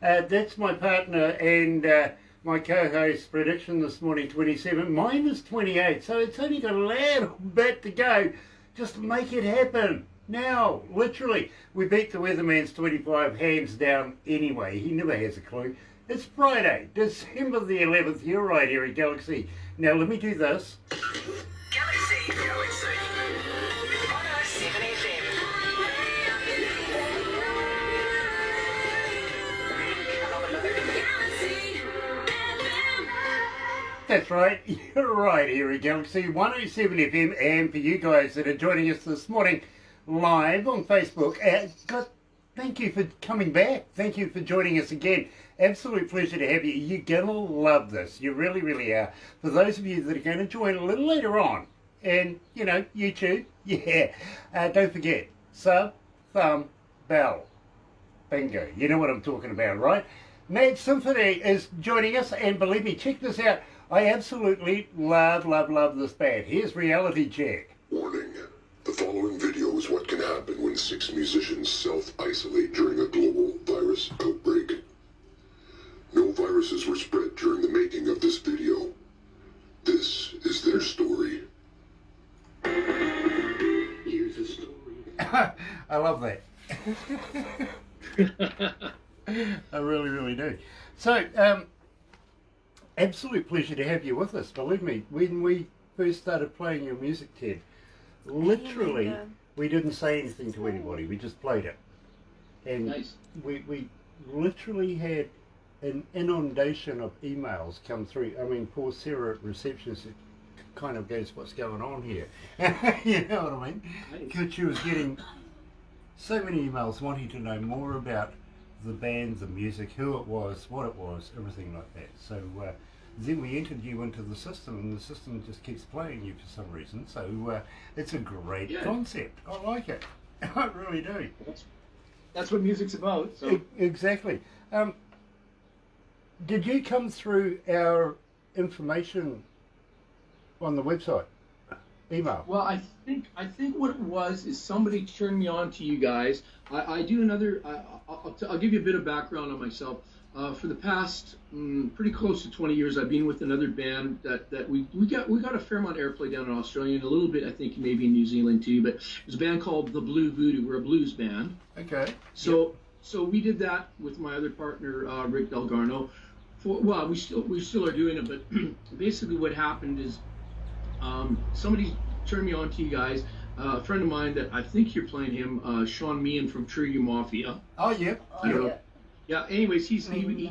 That's my partner and my co-host prediction this morning, 27. Mine is 28, so it's only got a little bit to go just to make it happen. Now, literally, we beat the weatherman's 25 hands down anyway. He never has a clue. It's Friday, December the 11th. You're right here at Galaxy. Now, let me do this. Galaxy 107fm. That's right, you're right here at Galaxy 107 FM, and for you guys that are joining us this morning live on Facebook, God, thank you for coming back. Thank you for joining us again. Absolute pleasure to have you. You're going to love this. You really, really are. For those of you that are going to join a little later on, and, you know, YouTube, yeah, don't forget, sub, thumb, bell. Bingo. You know what I'm talking about, right? Band Symphony is joining us, and believe me, check this out. I absolutely love this band. Here's Reality Check. Warning. The following video is what can happen when 6 musicians self-isolate during a global virus outbreak. No viruses were spread during the making of this video. This is their story. Here's the story. I love that. I really, really do. So, absolute pleasure to have you with us. Believe me, when we first started playing your music, Ted, literally, we didn't say anything to anybody. We just played it. And nice. we literally had an inundation of emails come through. I mean, poor Sarah at receptionist kind of goes, what's going on here? You know what I mean? Because she was getting so many emails wanting to know more about the band, the music, who it was, what it was, everything like that. So then we entered you into the system, and the system just keeps playing you for some reason. So it's a great concept. I like it. I really do. That's what music's about. So exactly. Did you come through our information on the website? Email. Well, I think what it was is somebody turned me on to you guys. I do another. I'll give you a bit of background on myself. For the past pretty close to 20 years, I've been with another band that we got a fair amount of airplay down in Australia and a little bit, I think, maybe in New Zealand too. But it was a band called the Blue Voodoo. We're a blues band. Okay. So we did that with my other partner, Rick Delgarno. We still are doing it, but basically what happened is somebody turned me on to you guys. A friend of mine that I think you're playing him, Sean Meehan from True Mafia. Oh, yeah. Yeah, anyways, he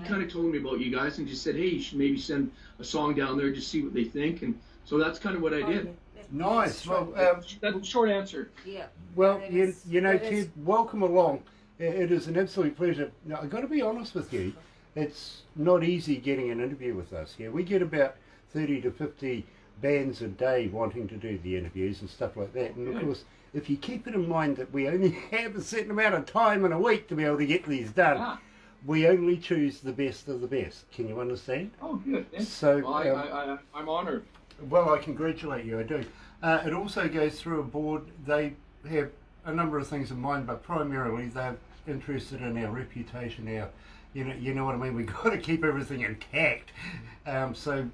kind of told me about you guys and just said, hey, you should maybe send a song down there, just see what they think. And so that's kind of what I did. Nice. Well, that's a short answer. Yeah. Well, you know, Ted, welcome along. It is an absolute pleasure. Now, I've got to be honest with you, it's not easy getting an interview with us here. We get about 30 to 50 bands a day wanting to do the interviews and stuff like that. And of course, if you keep it in mind that we only have a certain amount of time in a week to be able to get these done, we only choose the best of the best. Can you understand? Oh, good. So, well, I'm honored. Well, I congratulate you, I do. It also goes through a board. They have a number of things in mind, but primarily they're interested in our reputation, our, you know what I mean? We've got to keep everything intact. So,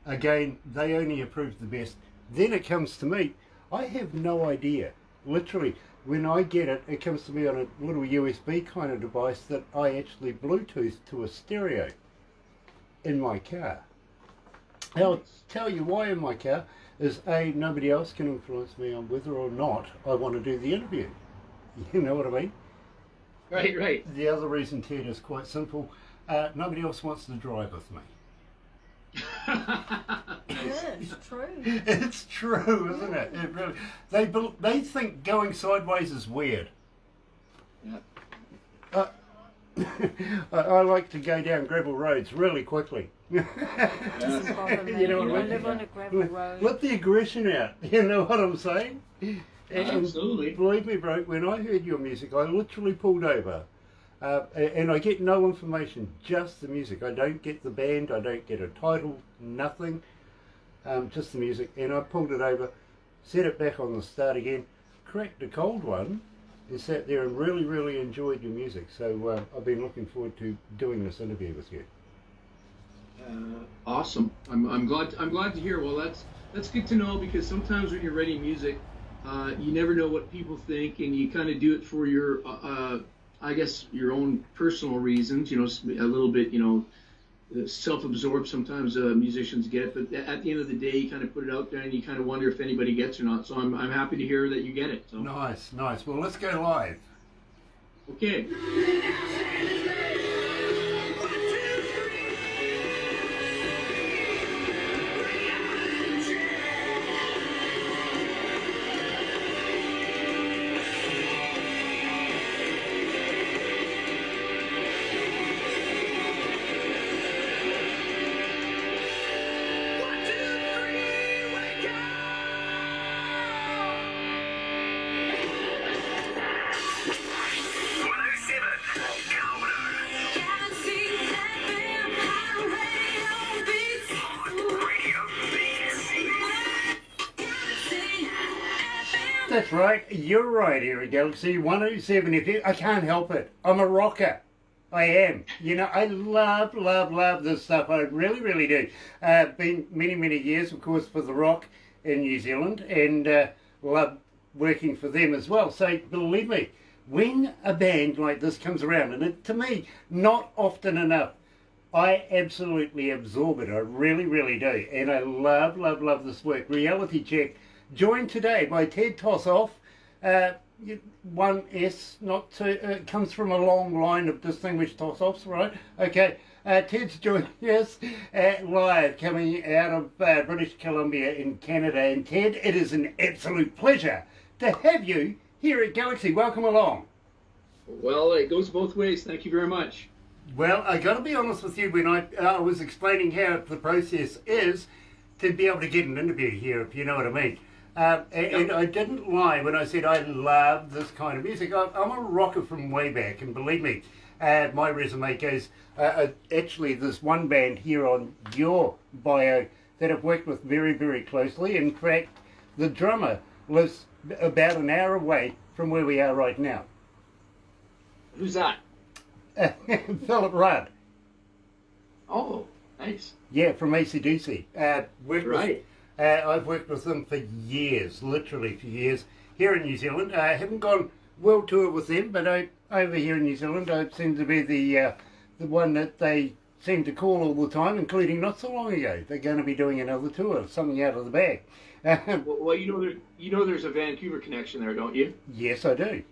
again, they only approve the best. Then it comes to me. I have no idea. Literally, when I get it, it comes to me on a little USB kind of device that I actually Bluetooth to a stereo in my car. I'll tell you why in my car is A, nobody else can influence me on whether or not I want to do the interview. You know what I mean? Right. The other reason, Ted, is quite simple. Nobody else wants to drive with me. It's true. It's true, isn't it? It really. They think going sideways is weird. Yeah. I like to go down gravel roads really quickly. Doesn't bother me. You know what I mean? live on a gravel road. Let the aggression out. You know what I'm saying? And Absolutely. Believe me, bro, when I heard your music, I literally pulled over. And I get no information, just the music. I don't get the band, I don't get a title, nothing, just the music. And I pulled it over, set it back on the start again, cracked a cold one, sat there and really, really enjoyed your music. So I've been looking forward to doing this interview with you. Awesome. I'm glad to hear. Well, that's good to know, because sometimes when you're writing music, you never know what people think, and you kind of do it for your, I guess, your own personal reasons. You know, a little bit, you know, self-absorbed sometimes musicians get, but at the end of the day, you kind of put it out there, and you kind of wonder if anybody gets or not. So I'm happy to hear that you get it. So. Nice. Well, let's go live. Okay. That's right, you're right here at Galaxy 107 FM. I can't help it. I'm a rocker. I am. You know, I love this stuff. I really, really do. Been many years, of course, for The Rock in New Zealand, and love working for them as well. So believe me, when a band like this comes around, and it, to me, not often enough, I absolutely absorb it. I really, really do. And I love this work. Reality Check, joined today by Ted Tossoff. 1S, not two, comes from a long line of distinguished Tossoffs, right? Okay, Ted's joining us live, coming out of British Columbia in Canada. And Ted, it is an absolute pleasure to have you here at Galaxy. Welcome along. Well, it goes both ways. Thank you very much. Well, I got to be honest with you, when I was explaining how the process is to be able to get an interview here, if you know what I mean. And I didn't lie when I said I love this kind of music. I'm a rocker from way back, and believe me, my resume goes, actually there's one band here on your bio that I've worked with very closely. In fact, the drummer lives about an hour away from where we are right now. Who's that? Philip Rudd. Oh, nice. Yeah, from AC/DC. Right. I've worked with them for years, literally for years, here in New Zealand. I haven't gone world tour with them, but over here in New Zealand, I seem to be the one that they seem to call all the time, including not so long ago. They're going to be doing another tour, something out of the bag. Well, you know, there's a Vancouver connection there, don't you? Yes, I do.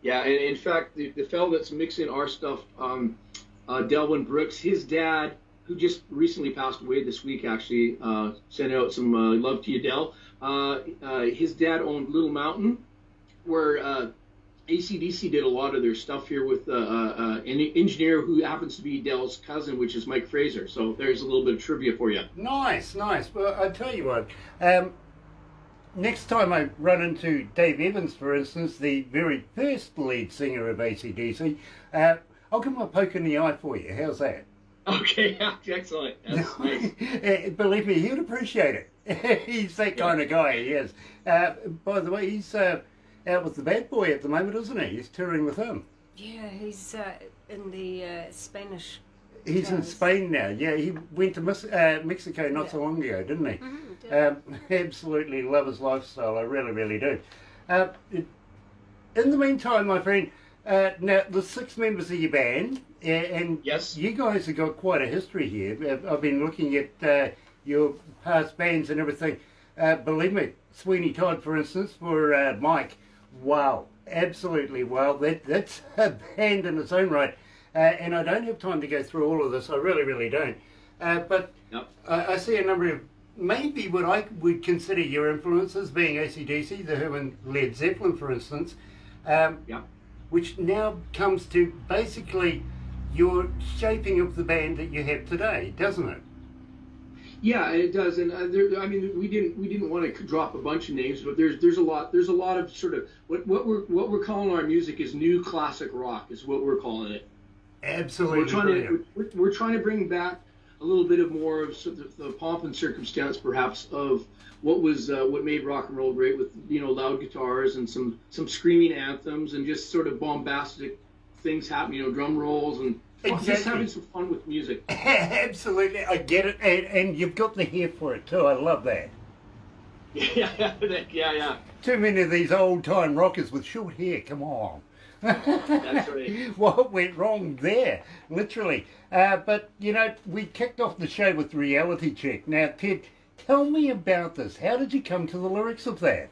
Yeah, and in fact, the fellow that's mixing our stuff, Delwyn Brooks, his dad, who just recently passed away this week, actually, sent out some love to you, Del. His dad owned Little Mountain, where AC/DC did a lot of their stuff here with an engineer who happens to be Del's cousin, which is Mike Fraser. So there's a little bit of trivia for you. Nice. Well, I tell you what, next time I run into Dave Evans, for instance, the very first lead singer of AC/DC, I'll give him a poke in the eye for you. How's that? Okay, excellent. That's nice. Believe me, he'd appreciate it. He's that kind of guy, he is. By the way, he's out with the Bad Boy at the moment, isn't he? He's touring with him. Yeah, he's in the Spanish. He's in Spain now. Yeah, he went to Mexico not so long ago, didn't he? Mm-hmm, Absolutely love his lifestyle. I really do. In the meantime, my friend, now the 6 members of your band, and yes, you guys have got quite a history here. I've been looking at your past bands and everything. Believe me, Sweeney Todd, for instance, for Mike, wow, absolutely wow. That's a band in its own right. And I don't have time to go through all of this. I really don't. But yep. I see a number of maybe what I would consider your influences, being AC/DC, The Who, and Led Zeppelin, for instance. Which now comes to basically your shaping of the band that you have today, doesn't it? Yeah, it does, and I mean, we didn't want to drop a bunch of names, but there's a lot of sort of what we're calling our music is new classic rock is what we're calling it. Absolutely. So we're trying to bring back a little bit of more of sort of the pomp and circumstance, perhaps, of what made rock and roll great, with loud guitars and some screaming anthems and just sort of bombastic things happening, drum rolls and just having some fun with music. Absolutely, I get it, and you've got the hair for it too. I love that. Yeah. Too many of these old-time rockers with short hair. Come on. That's right. What went wrong there? Literally. But, we kicked off the show with Reality Check. Now, Ted, tell me about this. How did you come to the lyrics of that?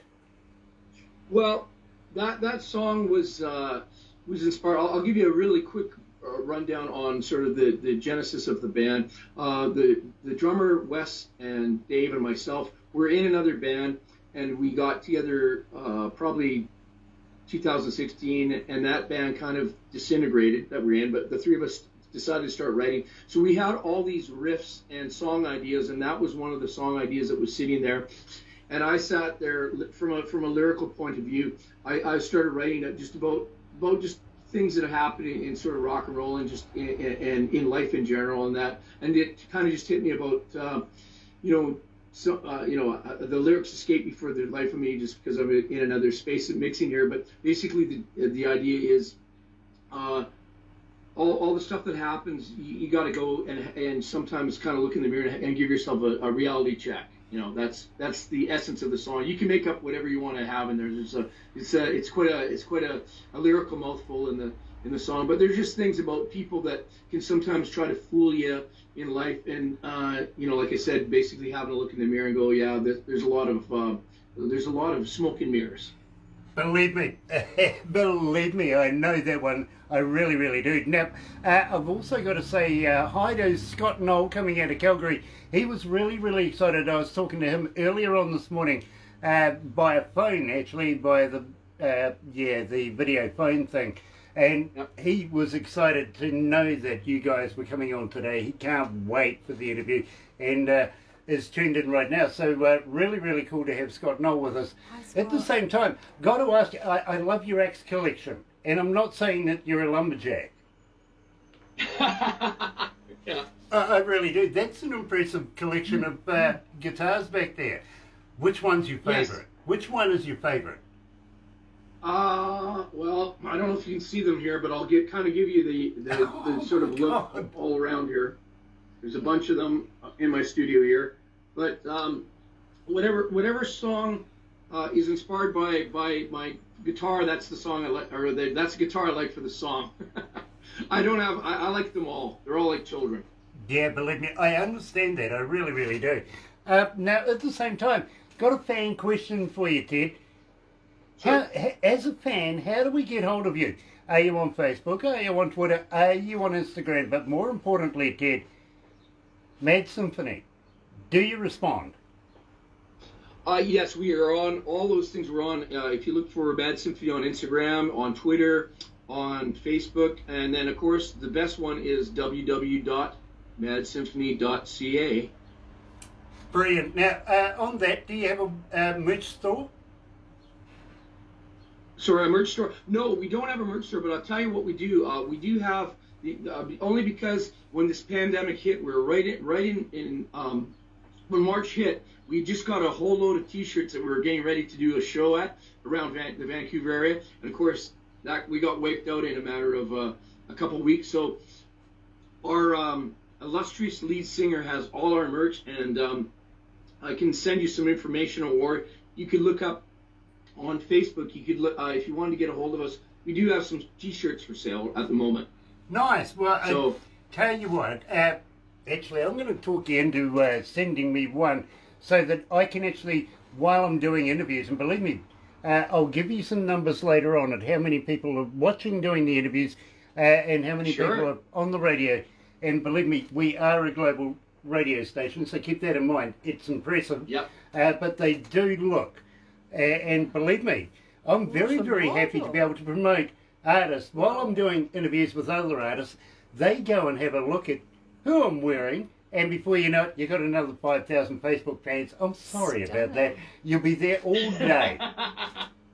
Well, that song was inspired. I'll give you a really quick rundown on sort of the genesis of the band. The drummer, Wes, and Dave and myself were in another band, and we got together probably 2016, and that band kind of disintegrated that we're in, but the three of us decided to start writing. So we had all these riffs and song ideas, and that was one of the song ideas that was sitting there. And I sat there from a lyrical point of view. I started writing just about just things that are happening in sort of rock and roll and just in life in general, and it kind of just hit me about the lyrics escape me for the life of me just because I'm in another space of mixing here. But basically, the idea is all the stuff that happens, you got to go and sometimes kind of look in the mirror and give yourself a reality check. That's the essence of the song. You can make up whatever you want to have in there. It's quite a lyrical mouthful in the song. But there's just things about people that can sometimes try to fool you in life, and like I said, basically having a look in the mirror and go, yeah, there's a lot of smoke and mirrors. Believe me, I know that one. I really, really do. Now, I've also got to say hi to Scott Knoll coming out of Calgary. He was really, really excited. I was talking to him earlier on this morning by a phone, actually, by the video phone thing. And he was excited to know that you guys were coming on today. He can't wait for the interview, and is tuned in right now. So really, really cool to have Scott Knoll with us. At the same time, got to ask you, I love your axe collection, and I'm not saying that you're a lumberjack. Yeah. I really do. That's an impressive collection of guitars back there. Which one's your favourite? Yes. Which one is your favourite? Well, I don't know if you can see them here, but I'll give you the sort of look all around here. There's a bunch of them in my studio here, but whatever song is inspired by my guitar, that's the song I like, or that's the guitar I like for the song. I like them all. They're all like children. Yeah, believe me, I understand that. I really, really do. Now, at the same time, got a fan question for you, Ted. Sure. As a fan, how do we get hold of you? Are you on Facebook? Are you on Twitter? Are you on Instagram? But more importantly, Ted, Mad Symphony, do you respond? Yes, we are on all those things. We're on. If you look for Bad Symphony on Instagram, on Twitter, on Facebook, and then of course the best one is www.madsymphony.ca. Brilliant. Now, on that, do you have a merch store? Sorry, a merch store? No, we don't have a merch store, but I'll tell you what we do. We do have only because when this pandemic hit, we were right in when March hit, we just got a whole load of T-shirts that we were getting ready to do a show at around the Vancouver area, and of course that we got wiped out in a matter of a couple weeks. So our illustrious lead singer has all our merch, and I can send you some information, or you could look up on Facebook. You could look if you wanted to get a hold of us. We do have some T-shirts for sale at the moment. Nice. Well, So tell you what, actually, I'm going to talk you into sending me one so that I can actually, while I'm doing interviews, and believe me, I'll give you some numbers later on at how many people are watching doing the interviews and how many Sure. people are on the radio. And believe me, we are a global radio station, so keep that in mind. It's impressive. Yep. But they do look. And believe me, I'm very, very happy to be able to promote artists. While I'm doing interviews with other artists, they go and have a look at who I'm wearing, and before you know it, you've got another 5,000 Facebook fans. I'm sorry about that. You'll be there all day.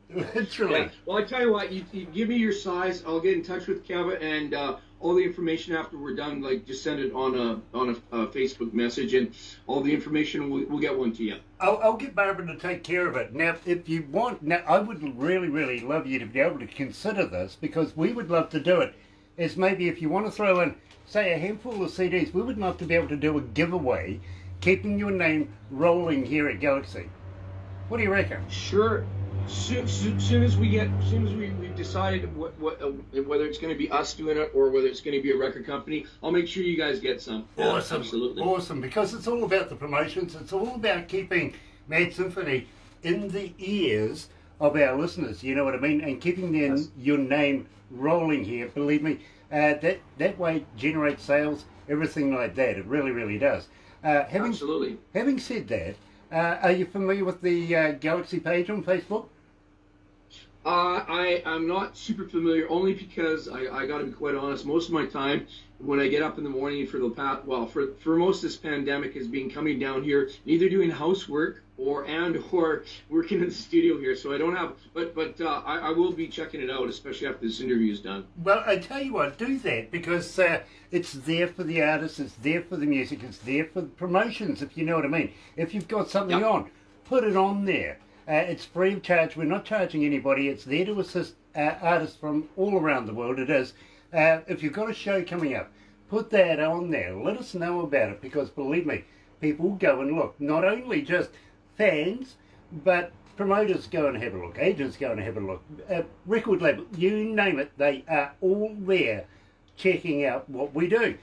Literally. Yeah. Well, I tell you what, you give me your size, I'll get in touch with Kevin, and all the information after we're done. Like, just send it on a Facebook message, and all the information we'll get one to you. I'll get Barbara to take care of it. Now, if you want, now I would really, really love you to be able to consider this, because we would love to do it. Is maybe if you want to throw in, say, a handful of CDs, we would love to be able to do a giveaway, keeping your name rolling here at Galaxy. What do you reckon? Sure. Soon as we've decided whether it's going to be us doing it or whether it's going to be a record company, I'll make sure you guys get some. Awesome, absolutely. Awesome, because it's all about the promotions. It's all about keeping Mad Symphony in the ears of our listeners. You know what I mean? And keeping your name rolling here. Believe me, that way generates sales, everything like that. It really, really does. Absolutely. Having said that, are you familiar with the Galaxy page on Facebook? I'm not super familiar, only because I got to be quite honest. Most of my time when I get up in the morning for most of this pandemic has been coming down here, either doing housework or working in the studio here. So I don't have, but I will be checking it out, especially after this interview is done. Well, I tell you what, do that, because it's there for the artists, it's there for the music, it's there for the promotions, if you know what I mean. If you've got something on, put it on there. It's free of charge. We're not charging anybody. It's there to assist artists from all around the world. It is. If you've got a show coming up, put that on there. Let us know about it, because believe me, people go and look. Not only just fans, but promoters go and have a look. Agents go and have a look. Record label, you name it, they are all there checking out what we do.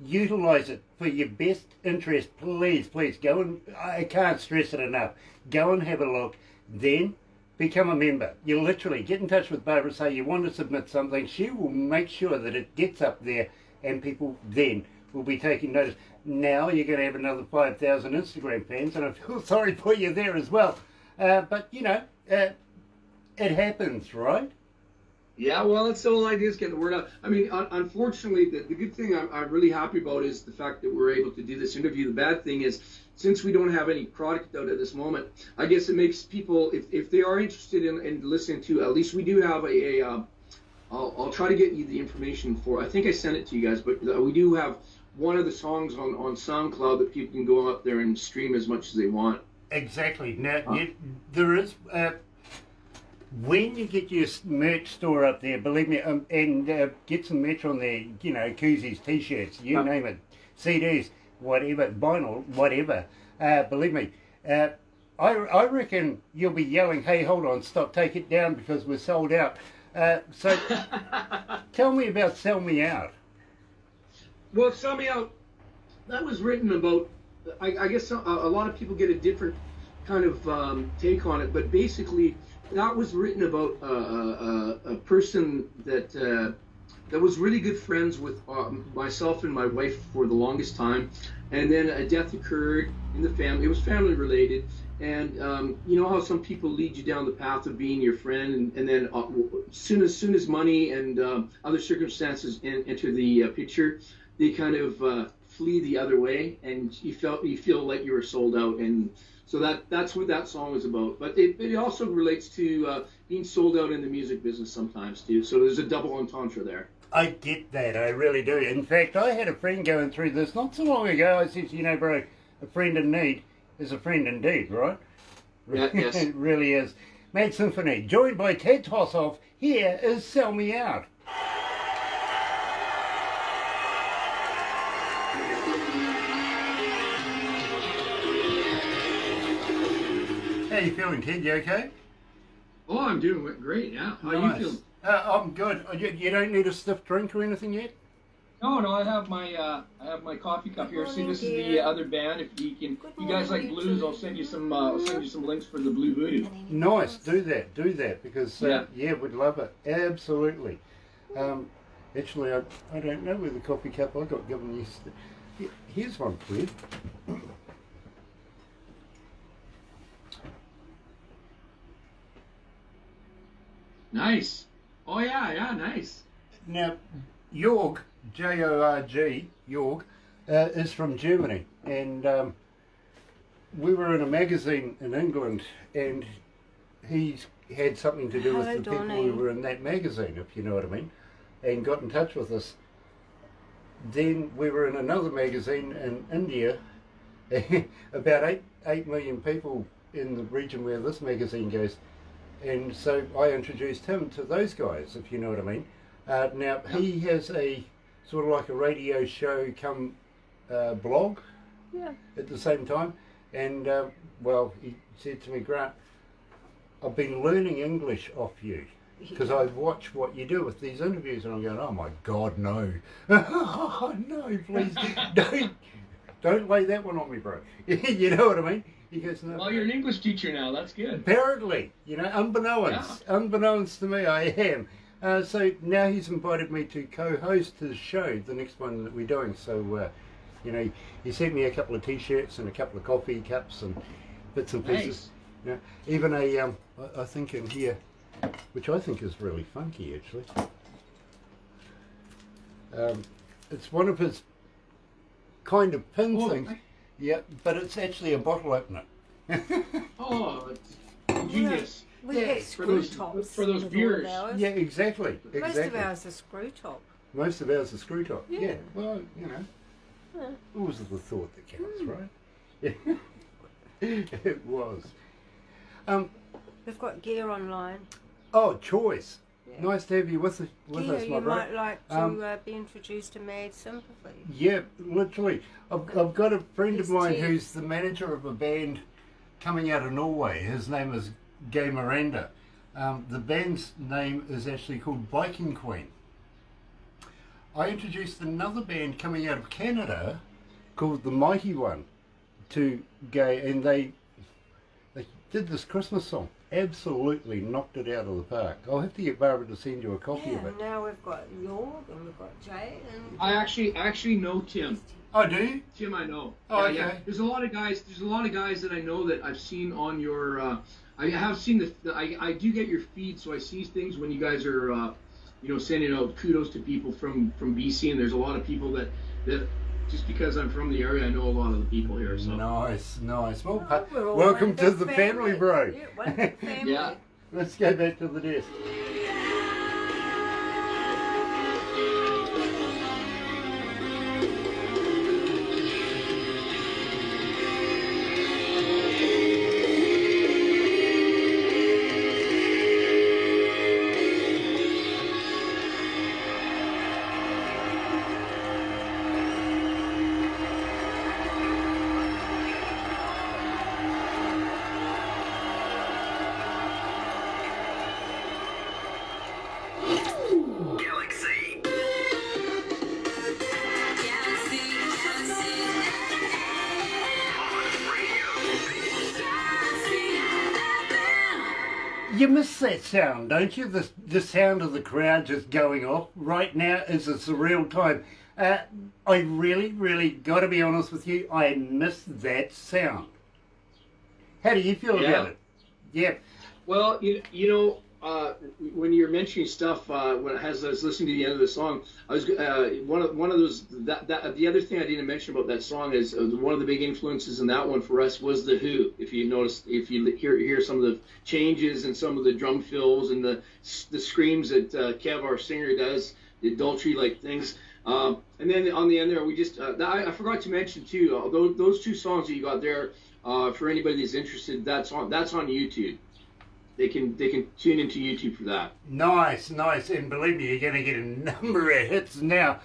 Utilise it for your best interest. Please, please go and, I can't stress it enough, go and have a look. Then become a member. You literally get in touch with Barbara, say you want to submit something. She will make sure that it gets up there, and people then will be taking notice. Now you're going to have another 5,000 Instagram fans, and I feel sorry for you there as well. But you know, it happens, right? Yeah, well, it's the whole idea is getting the word out. I mean, unfortunately, the good thing I'm really happy about is the fact that we're able to do this interview. The bad thing is, since we don't have any product out at this moment, I guess it makes people, if they are interested in listening to, at least we do have I'll try to get you the information for, I think I sent it to you guys, but we do have one of the songs on SoundCloud that people can go up there and stream as much as they want. Exactly. Now, there is... when you get your merch store up there, believe me, and get some merch on there, you know, koozies, t-shirts, you name it, CDs, whatever, vinyl, whatever, believe me, I reckon you'll be yelling, hey, hold on, stop, take it down, because we're sold out. So tell me about Sell Me Out. Well, Sell Me Out, that was written about, I guess a lot of people get a different kind of take on it, but basically that was written about a person that was really good friends with myself and my wife for the longest time, and then a death occurred in the family. It was family related, and you know how some people lead you down the path of being your friend, and then soon as money and other circumstances enter the picture, they kind of flee the other way, and you feel like you were sold out. And so that's what that song is about. But it also relates to being sold out in the music business sometimes too. So there's a double entendre there. I get that, I really do. In fact, I had a friend going through this not so long ago. I said, you know, bro, a friend in need is a friend indeed, right? Yeah, yes. It really is. Mad Symphony, joined by Ted Tossoff, here is Sell Me Out. How you feeling, Ted? You okay? Oh, I'm doing great, yeah. How Nice. are you feeling? I'm good. You don't need a stiff drink or anything yet? No, I have my coffee cup here. See, this is the other band. If you guys like blues, I'll send you some links for the Blue Voodoo. Nice, do that, because yeah, we'd love it, absolutely. Actually, I don't know where the coffee cup I got given yesterday. Here's one for you. Nice. Oh yeah, nice. Now, Jorg, J-O-R-G, Jorg, is from Germany, and we were in a magazine in England, and he's had something to do with the people who were in that magazine, if you know what I mean, and got in touch with us. then we were in another magazine in India, about 8 million people in the region where this magazine goes, and so I introduced him to those guys, if you know what I mean. Now he has a sort of like a radio show come blog at the same time, and well, he said to me, Grant, I've been learning English off you because I watch what you do with these interviews, and I'm going, oh my God, no. No, please, don't lay that one on me, bro. You know what I mean? He goes, no. Well, you're an English teacher now. That's good. Apparently, you know, unbeknownst to me, I am. So now he's invited me to co-host his show, the next one that we're doing. So, you know, he sent me a couple of T-shirts and a couple of coffee cups and bits and pieces. Nice. You know, even a, I think in here, which I think is really funky actually. It's one of his kind of pin things. Yeah, but it's actually a bottle opener. Oh, it's genius. We Yeah, get for screw those- tops. for those with all viewers. ours. Yeah, exactly. Most of ours are screw top. Most of ours are screw top. Yeah. Yeah. Well, you know, Yeah. always the thought that counts, right? Yeah. It was. We've got gear online. Oh, choice. Yeah. Nice to have you with Gear, us, my you bro. might like to be introduced to Mad Sympathy. Yeah, literally. I've got a friend of He's mine dead. who's the manager of a band coming out of Norway. His name is Gay Miranda. The band's name is actually called Biking Queen. I introduced another band coming out of Canada called The Mighty One to Gay, and they did this Christmas song. Absolutely knocked it out of the park. I'll have to get Barbara to send you a copy Yeah, of it. now we've got York and we've got Jay and I actually know Tim. Oh, do you? Tim, I know. Oh, Yeah, okay. yeah. There's a lot of guys that I know that I've seen on your. I have seen I do get your feed, so I see things when you guys are, you know, sending out kudos to people from BC, and there's a lot of people that just because I'm from the area, I know a lot of the people here. So Nice. Well, Oh, we're all welcome one to big the family, bro. Yeah, one big family. Yeah. Let's go back to the desk. Galaxy. You miss that sound, don't you? The sound of the crowd just going off. Right now is a surreal time. I really got to be honest with you. I miss that sound. How do you feel Yeah. about it? Yeah. Well, you know, when you're mentioning stuff, when I was listening to the end of the song, I was one of those. That the other thing I didn't mention about that song is one of the big influences in that one for us was the Who. If you notice, if you hear some of the changes and some of the drum fills and the screams that Kev, our singer, does, the adultery like things. And then on the end there, we just I forgot to mention too. Those two songs that you got there. For anybody that's interested, that's on YouTube. They can tune into YouTube for that. Nice. And believe me, you're going to get a number of hits now.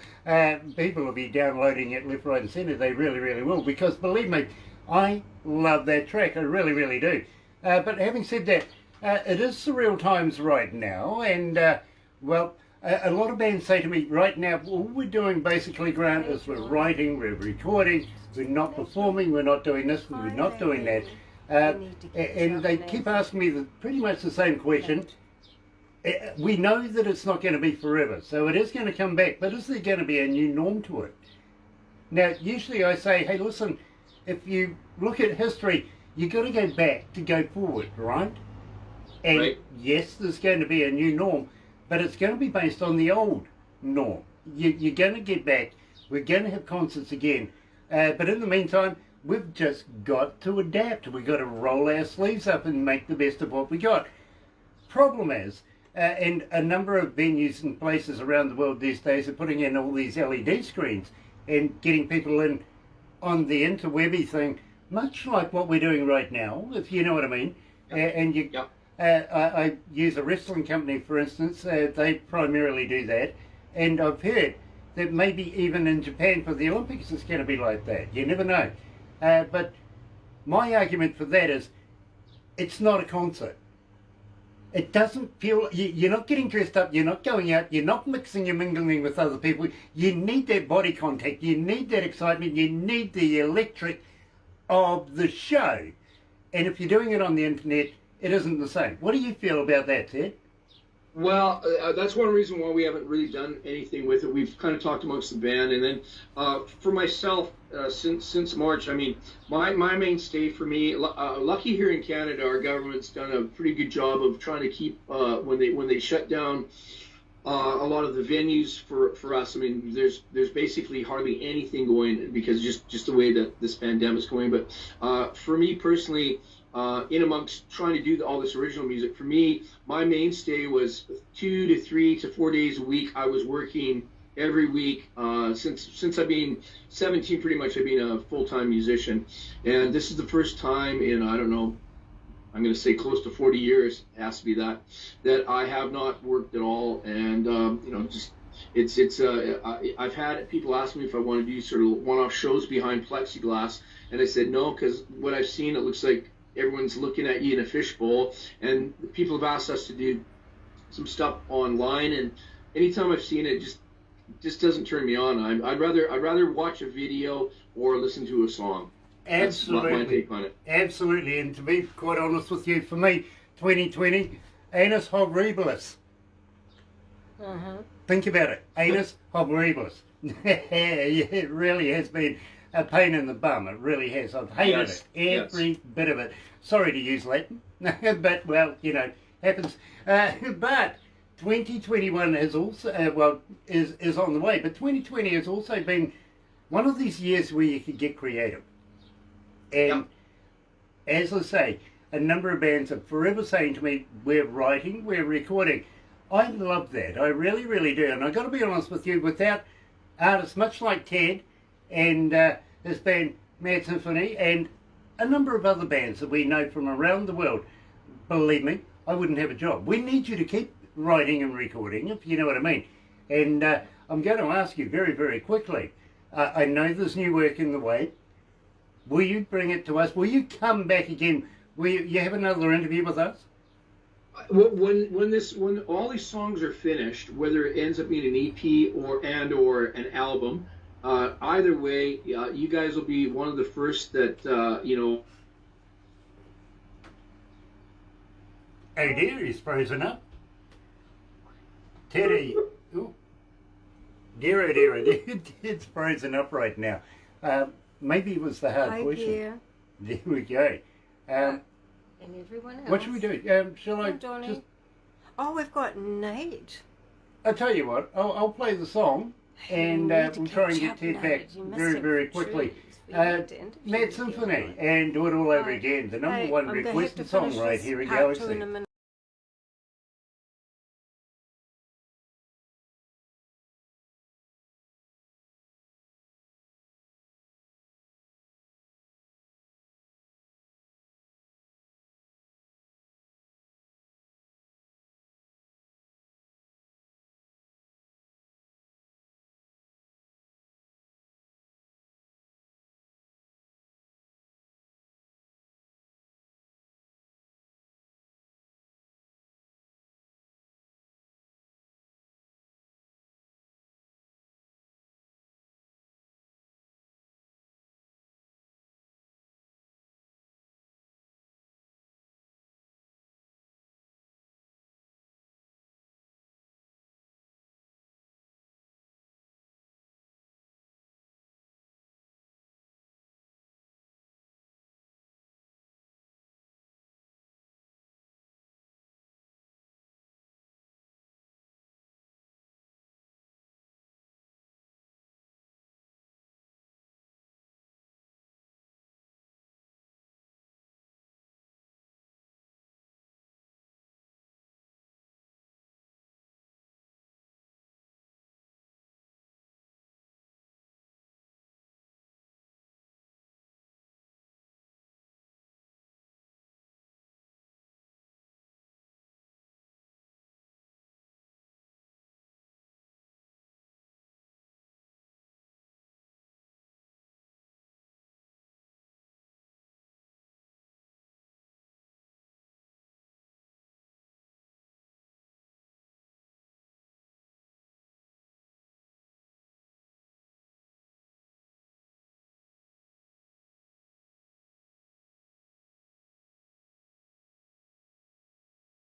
People will be downloading it left, right and centre. They really will. Because believe me, I love that track. I really do. But having said that, it is surreal times right now. And, well, a lot of bands say to me, right now, all we're doing basically, Grant, is we're writing, we're recording, we're not performing, we're not doing this, we're not doing that. And they keep asking me pretty much the same question. We know that it's not going to be forever, so it is going to come back, but is there going to be a new norm to it? Now, usually I say, hey, listen, if you look at history, you've got to go back to go forward, right? And Right. yes, there's going to be a new norm, but it's going to be based on the old norm. You're going to get back. We're going to have concerts again. But in the meantime, we've just got to adapt. We've got to roll our sleeves up and make the best of what we got. Problem is, And a number of venues and places around the world these days are putting in all these LED screens and getting people in on the interwebby thing, much like what we're doing right now, if you know what I mean. And you, I use a wrestling company, for instance. They primarily do that, and I've heard that maybe even in Japan for the Olympics it's going to be like that. You never know. But my argument for that is, it's not a concert. It doesn't feel, you're not getting dressed up, you're not going out, you're not mixing and mingling with other people. You need that body contact, you need that excitement, you need the electric of the show. And if you're doing it on the internet, it isn't the same. What do you feel about that, Ted? Well, that's one reason why we haven't really done anything with it. We've kind of talked amongst the band, and then for myself, since March, I mean, my mainstay for me, lucky here in Canada, our government's done a pretty good job of trying to keep when they shut down a lot of the venues for us. I mean, there's basically hardly anything going because just the way that this pandemic's going. But for me personally, in amongst trying to do all this original music, for me, my mainstay was 2 to 3 to 4 days a week. I was working every week since I've been 17. Pretty much, I've been a full-time musician, and this is the first time in, I don't know, I'm going to say close to 40 years. It has to be that I have not worked at all, and just I've had people ask me if I want to do sort of one-off shows behind plexiglass, and I said no, because what I've seen, it looks like everyone's looking at you in a fishbowl, and people have asked us to do some stuff online, and anytime I've seen it, just doesn't turn me on. I'd rather watch a video or listen to a song. Absolutely. That's my take on it. Absolutely, and to be quite honest with you, for me, 2020, anus horribilis. Think about it, anus horribilis. It really has been a pain in the bum. It really has. I've hated it, every bit of it. Sorry to use Latin, but well, happens. But 2021 has also is on the way. But 2020 has also been one of these years where you could get creative. And as I say, a number of bands are forever saying to me, "We're writing, we're recording." I love that. I really, really do. And I've got to be honest with you, without artists much like Ted and his band Mad Symphony and a number of other bands that we know from around the world, believe me, I wouldn't have a job. We need you to keep writing and recording, if you know what I mean. And I'm going to ask you very, very quickly. I know there's new work in the way. Will you bring it to us? Will you come back again? Will you have another interview with us? When all these songs are finished, whether it ends up being an EP or an album, either way, you guys will be one of the first that Oh dear, he's frozen up. Teddy, ooh, dear, oh dear, oh dear, it's frozen up right now. Maybe it was the hard question. Dear. There we go. And everyone else. What should we do? Shall I Donnie. just... Oh, we've got Nate. I'll tell you what, I'll play the song and we'll try and get Ted back very, very quickly. Mad Symphony and Do It All Over Again, the number one requested song right here in Galaxy.